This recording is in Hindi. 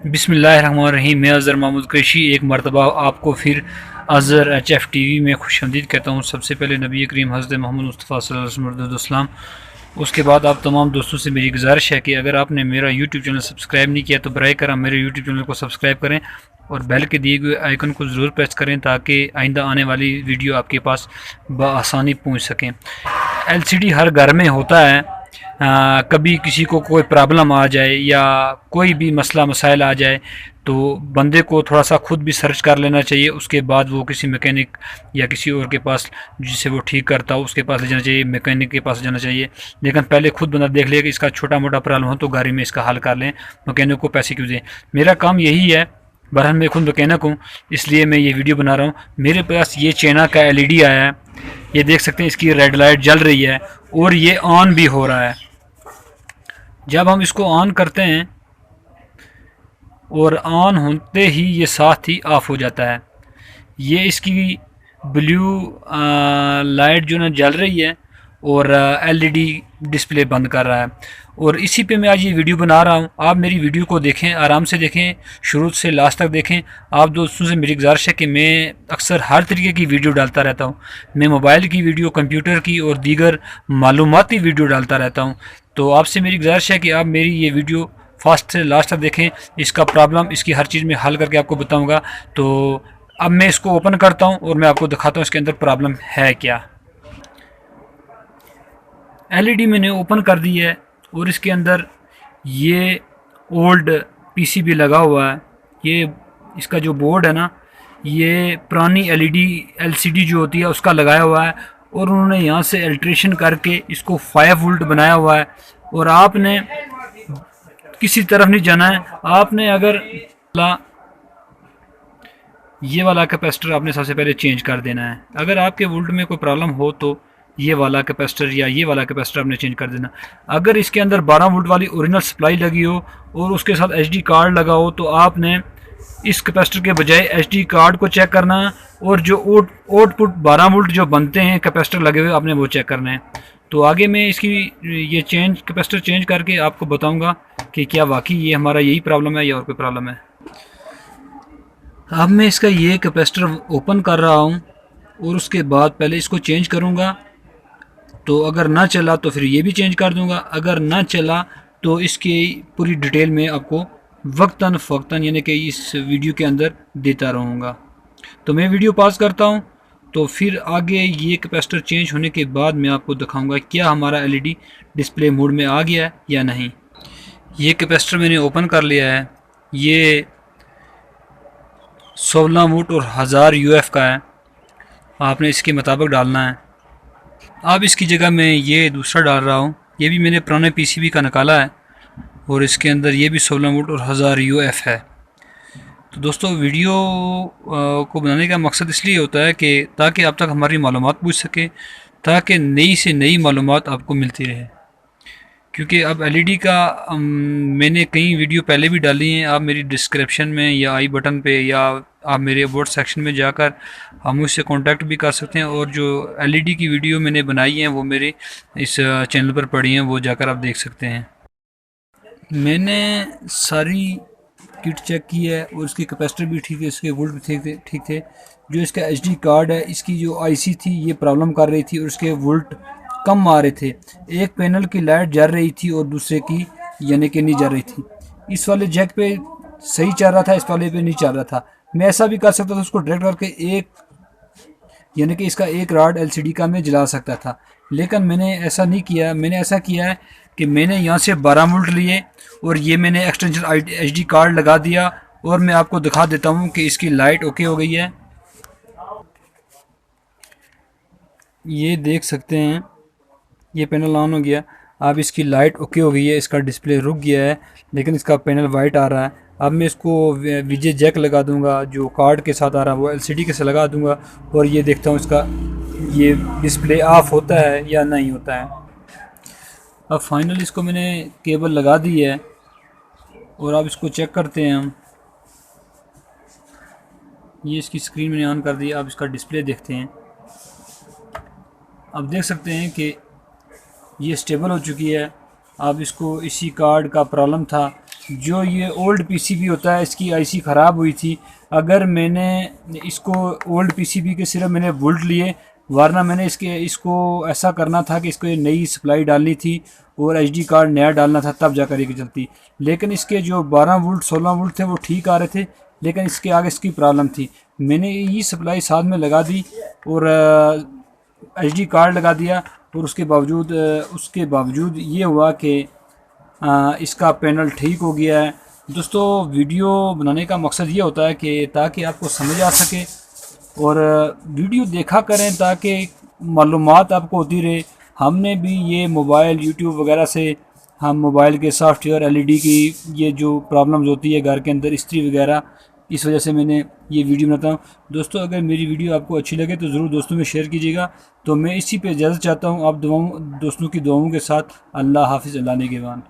बिस्मिल्लाहिर्रहमानिर्रहीम। मैं अज़हर महमूद क़ुरैशी एक मरतबा आपको फिर अज़हर HF TV में खुशामदीद कहता हूँ। सबसे पहले नबी करीम हज़रत मोहम्मद मुस्तफ़ा सल्लल्लाहु अलैहि वसल्लम, उसके बाद आप तमाम दोस्तों से मेरी गुजारिश है कि अगर आपने मेरा यूट्यूब चैनल सब्सक्राइब नहीं किया तो बराए करम मेरे यूट्यूब चैनल को सब्सक्राइब करें और बेल के दिए हुए आइकन को ज़रूर प्रेस करें ताकि आइंदा आने वाली वीडियो आपके पास बआसानी पहुँच सकें। LCD हर घर में होता है। कभी किसी को कोई प्रॉब्लम आ जाए या कोई भी मसला मसाइल आ जाए तो बंदे को थोड़ा सा खुद भी सर्च कर लेना चाहिए। उसके बाद वो किसी मैकेनिक या किसी और के पास जिसे वो ठीक करता हो उसके पास ले जाना चाहिए, मैकेनिक के पास जाना चाहिए। लेकिन पहले खुद बंदा देख ले कि इसका छोटा मोटा प्रॉब्लम हो तो गाड़ी में इसका हल कर लें, मैकेनिक को पैसे क्यों दें। मेरा काम यही है। बहरहाल मैं खुद मैकेनिक हूँ, इसलिए मैं ये वीडियो बना रहा हूँ। मेरे पास ये चाइना का LED आया है, ये देख सकते हैं इसकी रेड लाइट जल रही है और ये ऑन भी हो रहा है। जब हम इसको ऑन करते हैं और ऑन होते ही ये साथ ही ऑफ हो जाता है। ये इसकी ब्लू लाइट जो ना जल रही है और LED डिस्प्ले बंद कर रहा है। और इसी पे मैं आज ये वीडियो बना रहा हूँ। आप मेरी वीडियो को देखें, आराम से देखें, शुरू से लास्ट तक देखें। आप दोस्तों से मेरी गुजारिश है कि मैं अक्सर हर तरीके की वीडियो डालता रहता हूँ। मैं मोबाइल की वीडियो, कंप्यूटर की और दीगर मालूमाती वीडियो डालता रहता हूँ। तो आपसे मेरी गुजारिश है कि आप मेरी ये वीडियो फर्स्ट से लास्ट तक देखें। इसका प्रॉब्लम, इसकी हर चीज़ में हल करके आपको बताऊँगा। तो अब मैं इसको ओपन करता हूँ और मैं आपको दिखाता हूँ इसके अंदर प्रॉब्लम है क्या। LED मैंने ओपन कर दी है और इसके अंदर ये ओल्ड PCB लगा हुआ है। ये इसका जो बोर्ड है ना, ये पुरानी LCD जो होती है उसका लगाया हुआ है और उन्होंने यहाँ से अल्ट्रेशन करके इसको 5 वोल्ट बनाया हुआ है। और आपने किसी तरफ नहीं जाना है। आपने अगर ये वाला कैपेसिटर आपने सबसे पहले चेंज कर देना है। अगर आपके वोल्ट में कोई प्रॉब्लम हो तो ये वाला कैपेसिटर या ये वाला कैपेसिटर आपने चेंज कर देना। अगर इसके अंदर 12 वोल्ट वाली ओरिजिनल सप्लाई लगी हो और उसके साथ SD कार्ड लगा हो तो आपने इस कैपेसिटर के बजाय SD कार्ड को चेक करना है और जो आउटपुट 12 वोल्ट जो बनते हैं कैपेसिटर लगे हुए आपने वो चेक करना है। तो आगे मैं इसकी ये कैपेसिटर चेंज करके आपको बताऊँगा कि क्या वाकई ये हमारा यही प्रॉब्लम है या और कोई प्रॉब्लम है। अब मैं इसका ये कैपेसिटर ओपन कर रहा हूँ और उसके बाद पहले इसको चेंज करूँगा। तो अगर ना चला तो फिर ये भी चेंज कर दूँगा। अगर ना चला तो इसकी पूरी डिटेल में आपको वक्तन फ़क्तन यानी कि इस वीडियो के अंदर देता रहूँगा। तो मैं वीडियो पॉज करता हूँ। तो फिर आगे ये कैपेसिटर चेंज होने के बाद मैं आपको दिखाऊँगा क्या हमारा LED डिस्प्ले मोड में आ गया है या नहीं। ये कैपेसिटर मैंने ओपन कर लिया है। ये 16 वोल्ट और 1000 UF का है। आपने इसके मुताबिक डालना है। अब इसकी जगह मैं ये दूसरा डाल रहा हूँ। ये भी मैंने पुराने PCB का निकाला है और इसके अंदर ये भी 16 वोल्ट और 1000 UF है। तो दोस्तों वीडियो को बनाने का मकसद इसलिए होता है कि ताकि आप तक हमारी मालूमात पूछ सके, ताकि नई से नई मालूमात आपको मिलती रहे। क्योंकि अब LED का मैंने कई वीडियो पहले भी डाली हैं। आप मेरी डिस्क्रिप्शन में या आई बटन पे या आप मेरे अबाउट सेक्शन में जाकर आप मुझसे कांटेक्ट भी कर सकते हैं। और जो LED की वीडियो मैंने बनाई हैं वो मेरे इस चैनल पर पड़ी हैं, वो जाकर आप देख सकते हैं। मैंने सारी किट चेक की है और इसके कैपेसिटर भी ठीक थे, इसके वोल्ट भी ठीक थे। जो इसका SD कार्ड है, इसकी जो IC थी ये प्रॉब्लम कर रही थी और इसके वोल्ट कम आ रहे थे। एक पैनल की लाइट जल रही थी और दूसरे की यानी कि नहीं जल रही थी। इस वाले जैक पे सही चल रहा था, इस वाले पे नहीं चल रहा था। मैं ऐसा भी कर सकता था, उसको डायरेक्ट करके एक यानी कि इसका एक रॉड LCD का मैं जला सकता था, लेकिन मैंने ऐसा नहीं किया। मैंने ऐसा किया है कि मैंने यहाँ से 12 वोल्ट लिए और ये मैंने एक्सटेंशन SD कार्ड लगा दिया और मैं आपको दिखा देता हूँ कि इसकी लाइट ओके हो गई है। ये देख सकते हैं ये पैनल ऑन हो गया। अब इसकी लाइट ओके हो गई है, इसका डिस्प्ले रुक गया है लेकिन इसका पैनल वाइट आ रहा है। अब मैं इसको VJ जैक लगा दूंगा, जो कार्ड के साथ आ रहा है वो LCD के साथ लगा दूंगा और ये देखता हूँ इसका ये डिस्प्ले ऑफ होता है या नहीं होता है। अब फाइनली इसको मैंने केबल लगा दी है और अब इसको चेक करते हैं हम। ये इसकी स्क्रीन मैंने ऑन कर दी। अब इसका डिस्प्ले देखते हैं। अब देख सकते हैं कि ये स्टेबल हो चुकी है। अब इसको इसी कार्ड का प्रॉब्लम था जो ये ओल्ड पीसीबी होता है इसकी आईसी ख़राब हुई थी। अगर मैंने इसको ओल्ड पीसीबी के सिर्फ मैंने वोल्ट लिए, वरना मैंने इसको ऐसा करना था कि इसको ये नई सप्लाई डालनी थी और एचडी कार्ड नया डालना था, तब जाकर ये चलती। लेकिन इसके जो 12 वोल्ट 16 वोल्ट थे वो ठीक आ रहे थे, लेकिन इसके आगे इसकी प्रॉब्लम थी। मैंने ये सप्लाई साथ में लगा दी और एचडी कार्ड लगा दिया, और उसके बावजूद ये हुआ कि इसका पैनल ठीक हो गया है। दोस्तों, वीडियो बनाने का मकसद ये होता है कि ताकि आपको समझ आ सके, और वीडियो देखा करें ताकि मालूमात आपको होती रहे। हमने भी ये मोबाइल यूट्यूब वगैरह से हम मोबाइल के सॉफ्टवेयर एलईडी की ये जो प्रॉब्लम्स होती है घर के अंदर इस्त्री वगैरह, इस वजह से मैंने ये वीडियो बनाता हूँ। दोस्तों, अगर मेरी वीडियो आपको अच्छी लगे तो ज़रूर दोस्तों में शेयर कीजिएगा। तो मैं इसी पे इजाज़त चाहता हूँ, आप दोस्तों की दुआओं के साथ। अल्लाह हाफिज़, अल्लाह निगहबान।